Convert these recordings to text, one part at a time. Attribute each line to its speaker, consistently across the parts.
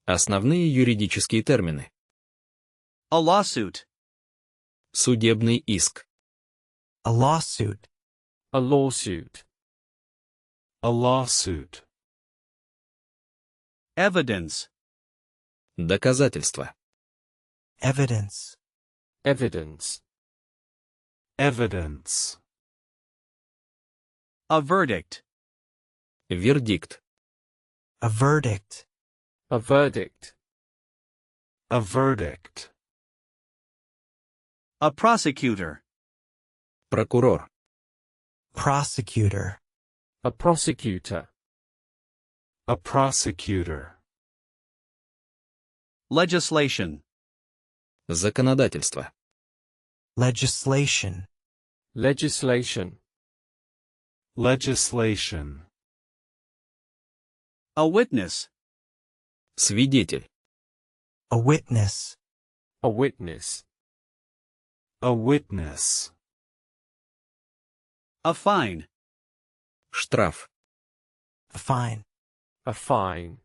Speaker 1: Основные юридические термины.
Speaker 2: A lawsuit.
Speaker 1: Судебный иск.
Speaker 3: A lawsuit.
Speaker 4: A lawsuit.
Speaker 5: A lawsuit.
Speaker 2: Evidence.
Speaker 1: Доказательство.
Speaker 3: Evidence.
Speaker 4: Evidence.
Speaker 5: Evidence.
Speaker 2: A verdict.
Speaker 1: Вердикт.
Speaker 3: A verdict.
Speaker 4: A verdict.
Speaker 5: A verdict.
Speaker 2: A prosecutor.
Speaker 1: Прокурор.
Speaker 3: Prosecutor.
Speaker 4: A prosecutor.
Speaker 5: A prosecutor.
Speaker 2: Legislation.
Speaker 1: Законодательство.
Speaker 3: Legislation.
Speaker 4: Legislation.
Speaker 5: Legislation.
Speaker 2: A witness.
Speaker 1: Свидетель.
Speaker 3: A witness.
Speaker 4: A witness.
Speaker 5: A witness.
Speaker 2: A fine.
Speaker 1: Штраф.
Speaker 3: A fine.
Speaker 4: A fine.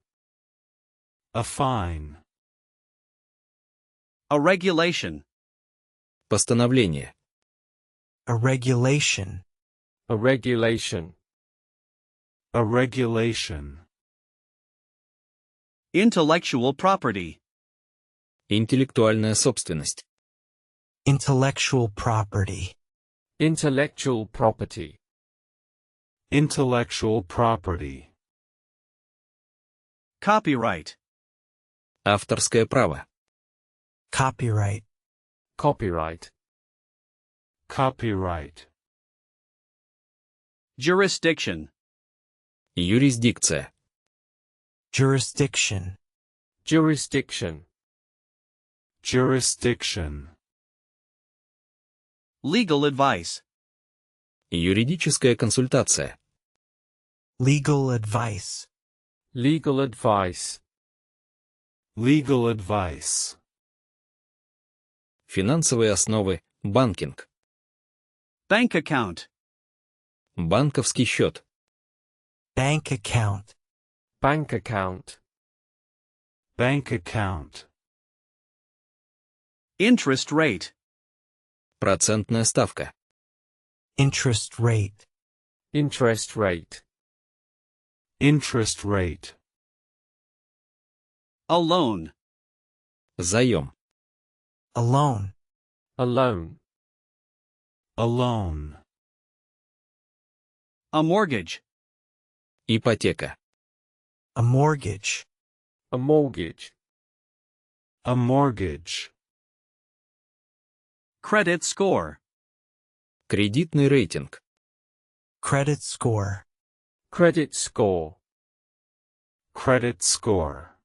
Speaker 5: A fine.
Speaker 2: A regulation.
Speaker 1: Постановление.
Speaker 3: A regulation.
Speaker 4: A regulation.
Speaker 5: A regulation.
Speaker 2: Intellectual property.
Speaker 1: Интеллектуальная собственность.
Speaker 3: Intellectual property.
Speaker 4: Intellectual property.
Speaker 5: Intellectual property.
Speaker 2: Copyright.
Speaker 1: Авторское право.
Speaker 3: Copyright.
Speaker 4: Copyright.
Speaker 5: Copyright.
Speaker 2: Jurisdiction.
Speaker 1: Юрисдикция.
Speaker 3: Jurisdiction.
Speaker 4: Jurisdiction.
Speaker 5: Jurisdiction.
Speaker 2: Legal advice.
Speaker 1: Юридическая консультация.
Speaker 3: Legal advice.
Speaker 4: Legal advice.
Speaker 5: Legal advice.
Speaker 1: Финансовые основы. Банкинг.
Speaker 2: Bank account.
Speaker 1: Банковский счет.
Speaker 3: Bank account.
Speaker 4: Bank account.
Speaker 5: Bank account.
Speaker 2: Interest rate.
Speaker 1: Процентная ставка.
Speaker 3: Interest rate.
Speaker 4: Interest rate.
Speaker 5: Interest rate.
Speaker 2: A loan.
Speaker 1: Заем.
Speaker 3: A loan.
Speaker 4: A loan.
Speaker 5: A loan.
Speaker 2: A mortgage.
Speaker 1: Ипотека.
Speaker 3: A mortgage.
Speaker 4: A mortgage.
Speaker 5: A mortgage.
Speaker 2: Credit score.
Speaker 1: Кредитный рейтинг.
Speaker 3: Credit score.
Speaker 4: Credit score.
Speaker 5: Credit score.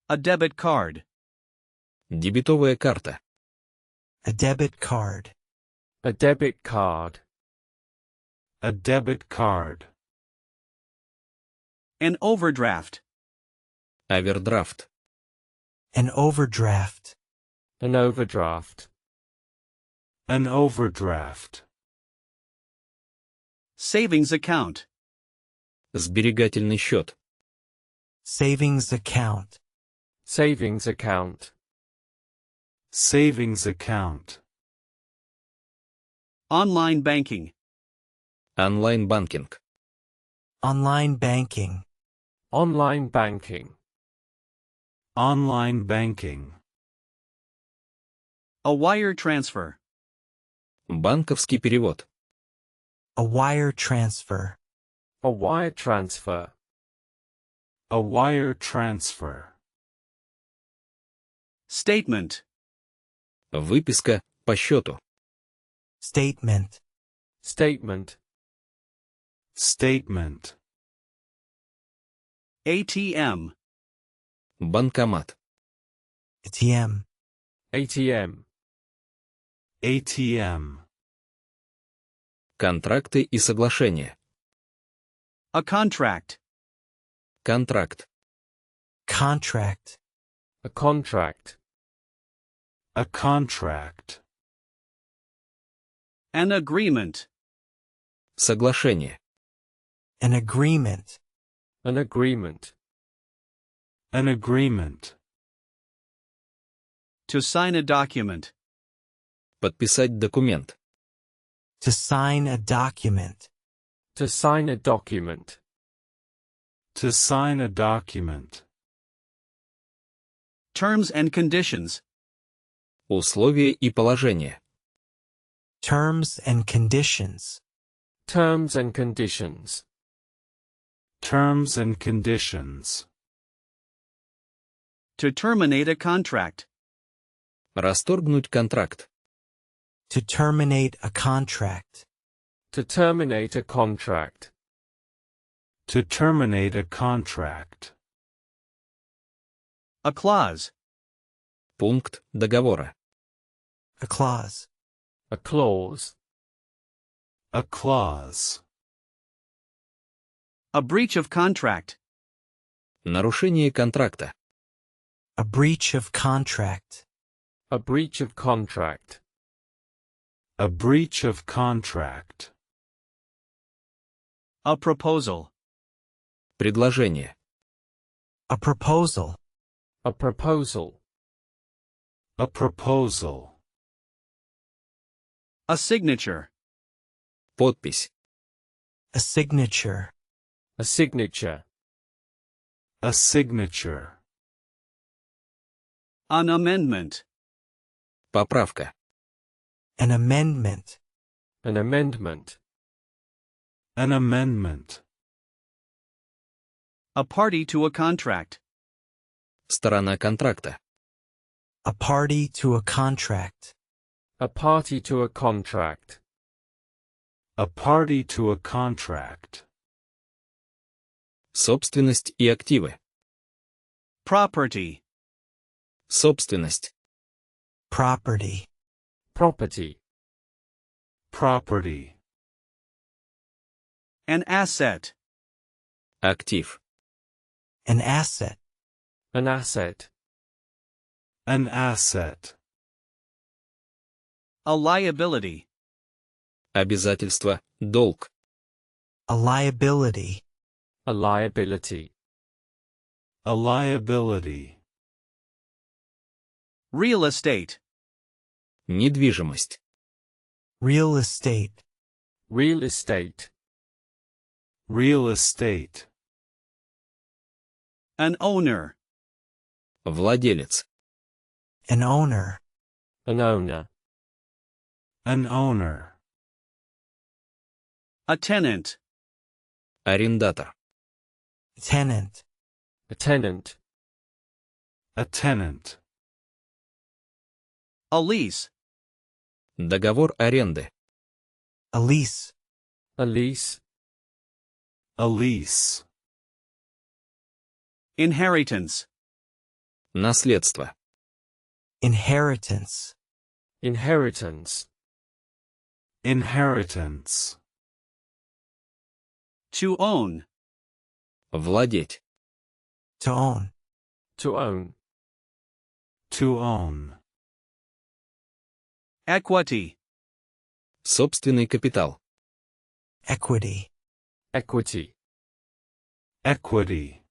Speaker 2: A debit card.
Speaker 1: Дебетовая карта.
Speaker 3: A debit card.
Speaker 4: A debit card.
Speaker 5: A debit card.
Speaker 2: An overdraft.
Speaker 1: Овердрафт.
Speaker 3: An overdraft.
Speaker 4: An overdraft.
Speaker 5: An overdraft.
Speaker 2: Savings account.
Speaker 1: Сберегательный счет.
Speaker 3: Savings account.
Speaker 4: Savings account.
Speaker 5: Savings account.
Speaker 2: Online banking.
Speaker 1: Онлайн-банкинг.
Speaker 3: Online banking.
Speaker 4: Online banking.
Speaker 5: Online banking.
Speaker 2: A wire transfer.
Speaker 1: Банковский перевод.
Speaker 3: A wire transfer.
Speaker 4: A wire transfer.
Speaker 5: A wire transfer.
Speaker 2: Statement.
Speaker 1: Выписка по счету.
Speaker 3: Statement.
Speaker 4: Statement.
Speaker 5: Statement.
Speaker 2: ATM.
Speaker 1: Банкомат.
Speaker 3: ATM.
Speaker 4: ATM.
Speaker 5: ATM.
Speaker 1: Контракты и соглашения.
Speaker 2: A contract.
Speaker 1: Контракт.
Speaker 3: Contract.
Speaker 4: A contract.
Speaker 5: A contract.
Speaker 2: An agreement.
Speaker 1: Соглашение.
Speaker 3: An agreement.
Speaker 4: An agreement.
Speaker 5: An agreement.
Speaker 2: To sign a document.
Speaker 1: Подписать документ.
Speaker 3: To sign a document.
Speaker 4: To sign a document.
Speaker 5: To sign a document.
Speaker 2: Terms and conditions.
Speaker 1: Условия и положения.
Speaker 3: Terms and conditions.
Speaker 4: Terms and conditions.
Speaker 5: Terms and conditions.
Speaker 2: To terminate a contract.
Speaker 1: Расторгнуть контракт.
Speaker 3: To terminate a contract.
Speaker 4: To terminate a contract.
Speaker 5: To terminate a contract.
Speaker 2: A clause.
Speaker 1: Пункт договора.
Speaker 3: A clause.
Speaker 4: A clause.
Speaker 5: A clause.
Speaker 2: A breach of contract.
Speaker 1: Нарушение контракта.
Speaker 3: A breach of contract.
Speaker 4: A breach of contract.
Speaker 5: A breach of contract.
Speaker 2: A proposal.
Speaker 1: Предложение.
Speaker 3: A proposal.
Speaker 4: A proposal.
Speaker 5: A proposal.
Speaker 2: A signature.
Speaker 1: Подпись.
Speaker 3: A signature.
Speaker 4: A signature.
Speaker 5: A signature.
Speaker 2: An amendment.
Speaker 1: Поправка.
Speaker 3: An amendment.
Speaker 4: An amendment.
Speaker 5: An amendment.
Speaker 2: A party to a contract.
Speaker 1: Сторона контракта.
Speaker 3: A party to a contract.
Speaker 4: A party to a contract.
Speaker 5: A party to a contract.
Speaker 1: Собственность и активы.
Speaker 2: Property.
Speaker 1: Собственность.
Speaker 3: Property.
Speaker 4: Property.
Speaker 5: Property.
Speaker 2: An asset.
Speaker 1: Актив.
Speaker 3: An asset.
Speaker 4: An asset.
Speaker 5: An asset.
Speaker 2: A liability.
Speaker 1: Обязательство. Долг.
Speaker 3: A liability.
Speaker 4: A liability.
Speaker 5: A liability.
Speaker 2: Real estate.
Speaker 1: Недвижимость.
Speaker 3: Real estate.
Speaker 4: Real estate.
Speaker 5: Real estate.
Speaker 2: An owner.
Speaker 1: Владелец.
Speaker 3: An owner.
Speaker 4: An owner.
Speaker 5: An owner.
Speaker 2: A tenant.
Speaker 1: Арендатор.
Speaker 3: Tenant.
Speaker 4: A tenant.
Speaker 5: A tenant.
Speaker 2: A lease.
Speaker 1: Договор аренды.
Speaker 3: A lease.
Speaker 4: A lease.
Speaker 5: A lease.
Speaker 2: Inheritance.
Speaker 1: Наследство.
Speaker 3: Inheritance.
Speaker 4: Inheritance.
Speaker 5: Inheritance.
Speaker 2: To own.
Speaker 1: Владеть.
Speaker 3: To own.
Speaker 4: To own.
Speaker 5: To own.
Speaker 2: Equity.
Speaker 1: Собственный капитал.
Speaker 3: Equity.
Speaker 4: Equity.
Speaker 5: Equity.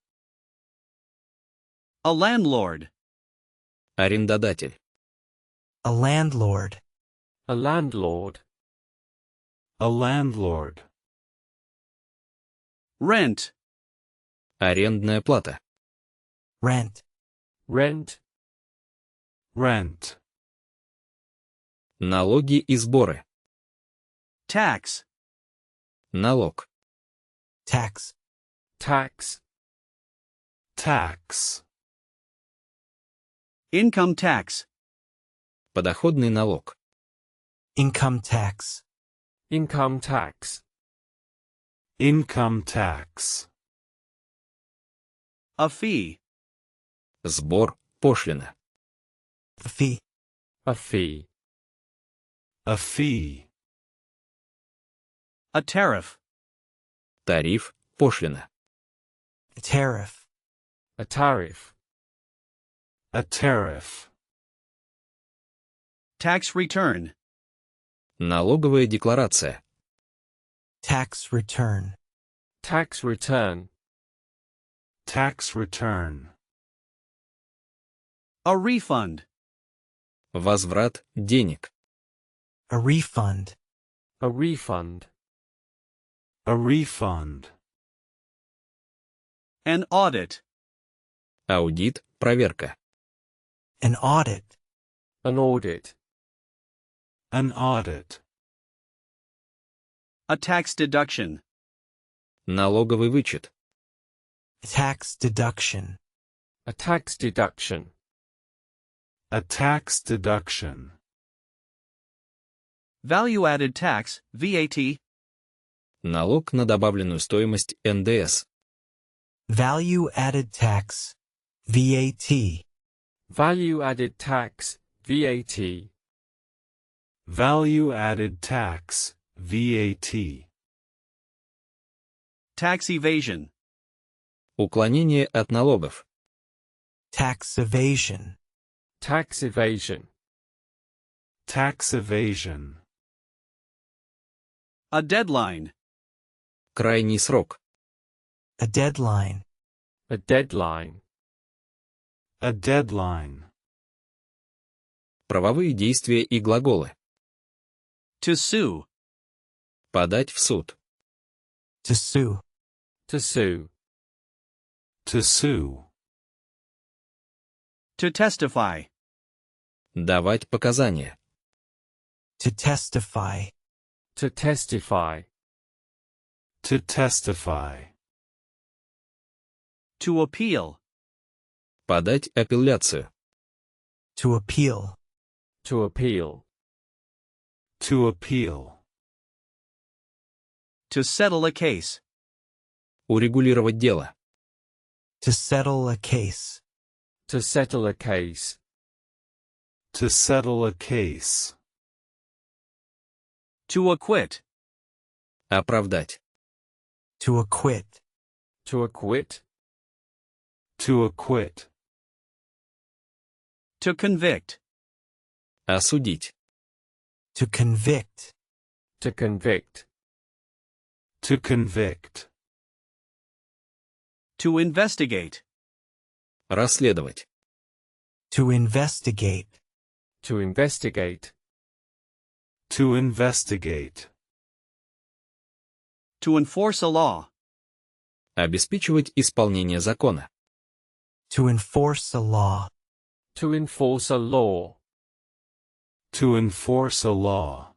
Speaker 2: A landlord.
Speaker 1: Арендодатель.
Speaker 3: A landlord.
Speaker 4: A landlord.
Speaker 5: A landlord.
Speaker 2: Rent.
Speaker 1: Арендная плата.
Speaker 3: Rent.
Speaker 4: Rent.
Speaker 5: Rent.
Speaker 1: Налоги и сборы.
Speaker 2: Tax.
Speaker 1: Налог.
Speaker 3: Tax.
Speaker 4: Tax.
Speaker 5: Tax.
Speaker 2: Income tax.
Speaker 1: Подоходный налог.
Speaker 3: Income tax.
Speaker 4: Income tax.
Speaker 5: Income tax.
Speaker 2: A fee.
Speaker 1: Сбор. Пошлина.
Speaker 3: A fee.
Speaker 4: A fee.
Speaker 5: A fee.
Speaker 2: A tariff.
Speaker 1: Тариф. Пошлина.
Speaker 3: A tariff.
Speaker 4: A tariff.
Speaker 5: A tariff.
Speaker 2: Tax return.
Speaker 1: Налоговая декларация.
Speaker 3: Tax return.
Speaker 4: Tax return.
Speaker 5: Tax return.
Speaker 2: A refund.
Speaker 1: Возврат денег.
Speaker 3: A refund.
Speaker 4: A refund.
Speaker 5: A refund.
Speaker 2: An audit.
Speaker 1: Аудит, проверка.
Speaker 3: An audit.
Speaker 4: An audit.
Speaker 5: An audit.
Speaker 2: A tax deduction.
Speaker 1: Налоговый вычет.
Speaker 3: Tax deduction.
Speaker 4: A tax deduction.
Speaker 5: A tax deduction.
Speaker 2: Value-added tax, VAT.
Speaker 1: Налог на добавленную стоимость НДС.
Speaker 3: Value added tax. VAT.
Speaker 4: Value added tax, VAT.
Speaker 5: Value added tax, VAT.
Speaker 2: Tax evasion.
Speaker 1: Уклонение от налогов.
Speaker 3: Tax evasion.
Speaker 4: Tax evasion.
Speaker 5: Tax evasion.
Speaker 2: A deadline.
Speaker 1: Крайний срок.
Speaker 3: A deadline.
Speaker 4: A deadline.
Speaker 5: A deadline.
Speaker 1: Правовые действия и глаголы.
Speaker 2: To sue.
Speaker 1: Подать в суд.
Speaker 3: To sue.
Speaker 4: To sue.
Speaker 5: To sue.
Speaker 2: To testify.
Speaker 1: Давать показания.
Speaker 3: To testify.
Speaker 4: To testify.
Speaker 5: To testify.
Speaker 2: To appeal.
Speaker 1: Подать апелляцию.
Speaker 3: To appeal.
Speaker 4: To appeal.
Speaker 5: To appeal.
Speaker 2: To settle a case.
Speaker 1: Урегулировать дело.
Speaker 3: To settle a case.
Speaker 4: To settle a case.
Speaker 5: To settle a case.
Speaker 2: To acquit.
Speaker 1: Оправдать.
Speaker 3: To acquit.
Speaker 4: To acquit.
Speaker 5: To acquit.
Speaker 2: To convict.
Speaker 1: Осудить.
Speaker 3: To convict.
Speaker 4: To convict.
Speaker 5: To convict.
Speaker 2: To investigate.
Speaker 1: Расследовать.
Speaker 3: To investigate.
Speaker 4: To investigate.
Speaker 5: To investigate.
Speaker 2: To enforce a law.
Speaker 1: Обеспечивать исполнение закона.
Speaker 3: To enforce a law.
Speaker 4: To enforce a law.
Speaker 5: To enforce a law.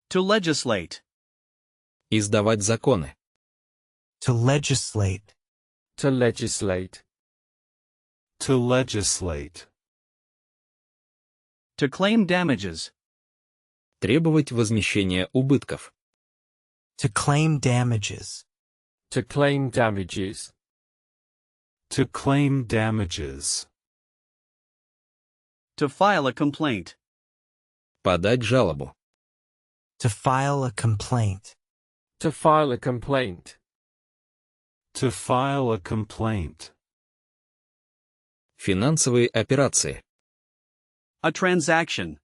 Speaker 2: To legislate.
Speaker 1: Издавать законы.
Speaker 3: To legislate.
Speaker 4: To legislate.
Speaker 5: To legislate.
Speaker 2: To claim damages.
Speaker 1: Требовать возмещения убытков.
Speaker 3: To claim damages.
Speaker 4: To claim damages.
Speaker 5: To claim damages.
Speaker 2: To file a complaint.
Speaker 1: Подать жалобу.
Speaker 3: To file a complaint.
Speaker 4: To file a complaint.
Speaker 5: To file a complaint.
Speaker 1: Финансовые операции.
Speaker 2: A transaction.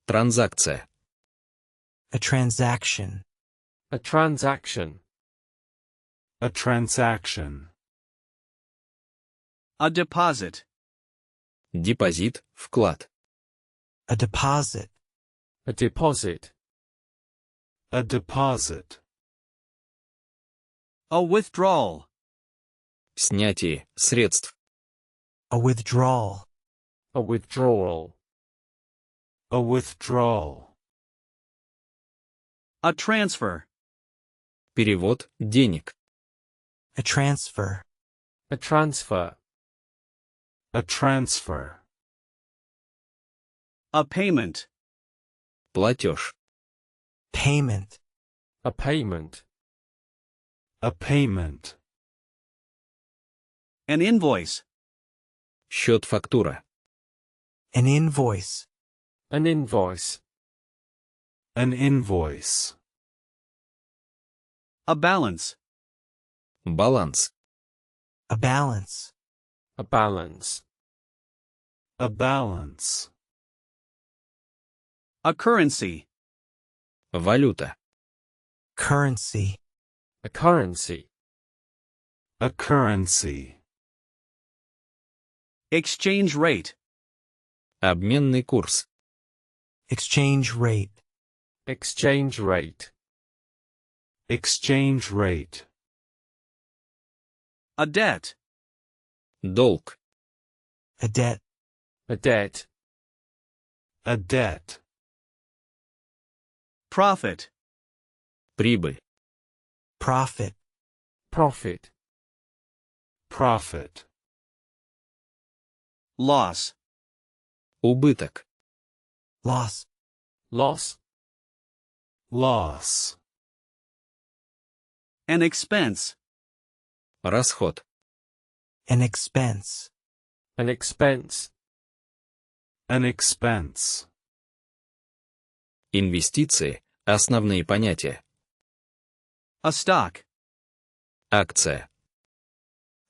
Speaker 1: Транзакция.
Speaker 3: A transaction.
Speaker 4: A transaction.
Speaker 5: A transaction.
Speaker 2: A deposit.
Speaker 1: Депозит, вклад.
Speaker 3: A deposit.
Speaker 4: A deposit.
Speaker 5: A deposit.
Speaker 2: A withdrawal.
Speaker 1: Снятие средств.
Speaker 3: A withdrawal.
Speaker 4: A withdrawal.
Speaker 5: A withdrawal.
Speaker 2: A transfer.
Speaker 1: Перевод денег.
Speaker 3: A transfer.
Speaker 4: A transfer.
Speaker 5: A transfer.
Speaker 2: A payment.
Speaker 1: Платеж.
Speaker 3: Payment.
Speaker 4: A payment.
Speaker 5: A payment.
Speaker 2: An invoice.
Speaker 1: Счет-фактура.
Speaker 3: An invoice.
Speaker 4: An invoice.
Speaker 5: An invoice.
Speaker 2: A balance.
Speaker 1: Баланс.
Speaker 3: A balance.
Speaker 4: A balance.
Speaker 5: A balance.
Speaker 2: A currency.
Speaker 1: Валюта.
Speaker 3: Currency.
Speaker 4: A currency.
Speaker 5: A currency.
Speaker 2: Exchange rate.
Speaker 1: Обменный курс.
Speaker 3: Exchange rate.
Speaker 4: Exchange rate.
Speaker 5: Exchange rate.
Speaker 2: A debt.
Speaker 1: Долг.
Speaker 3: A debt.
Speaker 4: A debt.
Speaker 5: A debt.
Speaker 2: Profit.
Speaker 1: Прибыль.
Speaker 3: Profit.
Speaker 4: Profit.
Speaker 5: Profit.
Speaker 2: Loss.
Speaker 1: Убыток.
Speaker 3: Loss.
Speaker 4: Loss.
Speaker 5: Loss.
Speaker 2: An expense.
Speaker 1: Расход.
Speaker 3: An expense.
Speaker 4: An expense.
Speaker 5: An expense.
Speaker 1: Инвестиции. Основные понятия.
Speaker 2: A stock.
Speaker 1: Акция.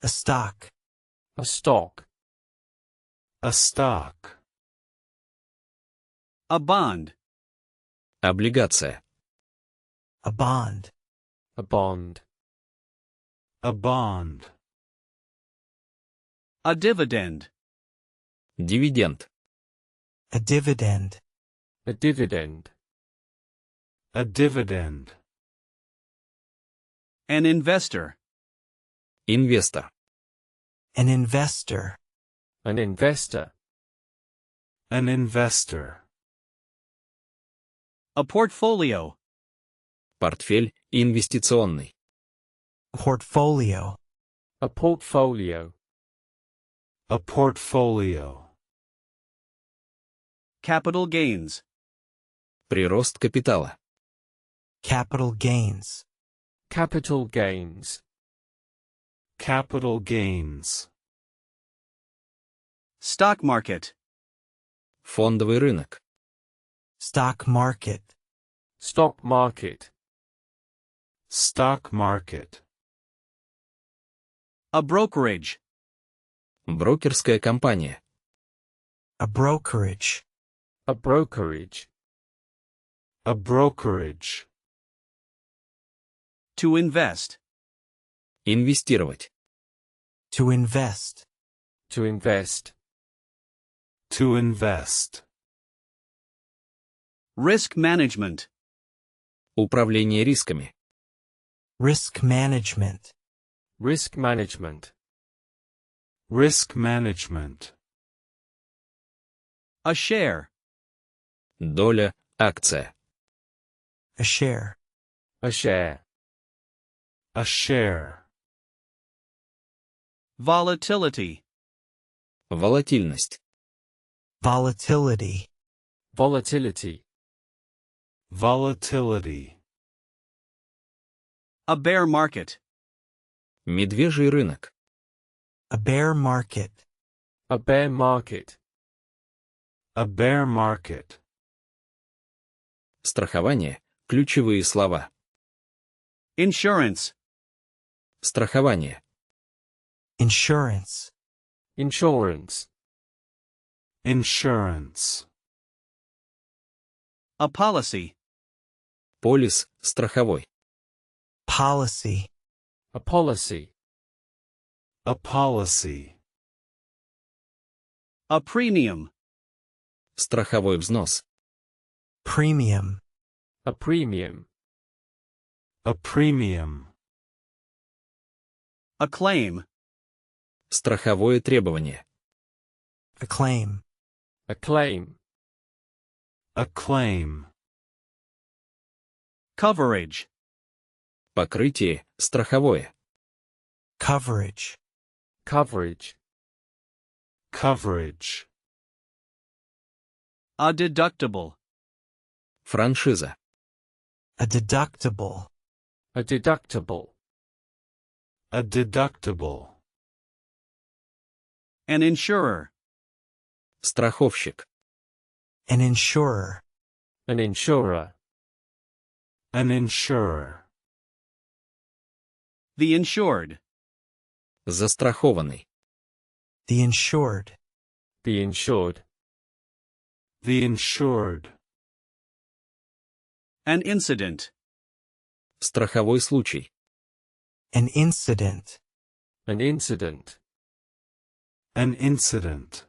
Speaker 3: A stock.
Speaker 4: A stock.
Speaker 5: A stock.
Speaker 2: A bond.
Speaker 1: Облигация.
Speaker 3: A bond.
Speaker 4: A bond.
Speaker 5: A bond.
Speaker 2: A dividend.
Speaker 1: Дивиденд.
Speaker 3: A dividend.
Speaker 4: A dividend.
Speaker 5: A dividend.
Speaker 2: An investor.
Speaker 1: Инвестор.
Speaker 3: An investor.
Speaker 4: An investor.
Speaker 5: An investor.
Speaker 2: A portfolio.
Speaker 1: Портфель инвестиционный.
Speaker 3: Portfolio.
Speaker 4: A portfolio.
Speaker 5: A portfolio.
Speaker 2: Capital gains.
Speaker 1: Прирост капитала.
Speaker 3: Capital gains.
Speaker 4: Capital gains.
Speaker 5: Capital gains.
Speaker 2: Stock market.
Speaker 1: Фондовый рынок.
Speaker 3: Stock market.
Speaker 4: Stock market.
Speaker 5: Stock market.
Speaker 2: A brokerage.
Speaker 1: Брокерская компания.
Speaker 3: A brokerage.
Speaker 4: A brokerage.
Speaker 5: A brokerage.
Speaker 2: To invest.
Speaker 1: Инвестировать.
Speaker 3: To invest.
Speaker 4: To invest.
Speaker 5: To invest.
Speaker 2: Risk management.
Speaker 1: Управление рисками.
Speaker 3: Risk management.
Speaker 4: Risk management.
Speaker 5: Risk management.
Speaker 2: A share.
Speaker 1: Доля. Акция.
Speaker 3: A share.
Speaker 4: A share.
Speaker 5: A share.
Speaker 2: Volatility.
Speaker 1: Волатильность.
Speaker 3: Volatility.
Speaker 4: Volatility.
Speaker 5: Volatility.
Speaker 2: A bear market.
Speaker 1: Медвежий рынок.
Speaker 3: A bear market.
Speaker 4: A bear market.
Speaker 5: A bear market.
Speaker 1: Страхование. Ключевые слова.
Speaker 2: Insurance.
Speaker 1: Страхование.
Speaker 3: Insurance.
Speaker 4: Insurance.
Speaker 5: Insurance.
Speaker 2: A policy.
Speaker 1: Полис. Страховой.
Speaker 3: Policy.
Speaker 4: A policy.
Speaker 5: A policy.
Speaker 2: A premium.
Speaker 1: Страховой взнос.
Speaker 3: Premium.
Speaker 4: A premium.
Speaker 5: A premium.
Speaker 2: A claim.
Speaker 1: Страховое требование.
Speaker 3: A claim.
Speaker 4: A claim.
Speaker 5: A claim.
Speaker 2: Coverage.
Speaker 1: Покрытие. Страховое.
Speaker 3: Coverage.
Speaker 4: Coverage.
Speaker 5: Coverage.
Speaker 2: A deductible.
Speaker 1: Франшиза.
Speaker 3: A deductible.
Speaker 4: A deductible.
Speaker 5: A deductible.
Speaker 2: An insurer.
Speaker 1: Страховщик.
Speaker 3: An insurer.
Speaker 4: An insurer.
Speaker 5: An insurer.
Speaker 2: The insured.
Speaker 1: Застрахованный.
Speaker 3: The insured.
Speaker 4: The insured.
Speaker 5: The insured.
Speaker 2: An incident.
Speaker 1: Страховой случай.
Speaker 3: An incident.
Speaker 4: An incident.
Speaker 5: An incident.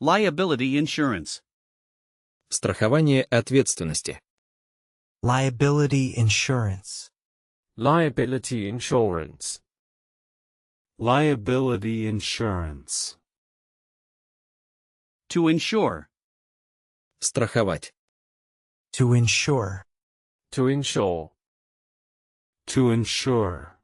Speaker 2: Liability insurance.
Speaker 1: Страхование ответственности.
Speaker 3: Liability insurance.
Speaker 4: Liability insurance.
Speaker 5: Liability insurance.
Speaker 2: To insure.
Speaker 1: Страховать.
Speaker 3: To insure.
Speaker 4: To insure.
Speaker 5: To insure.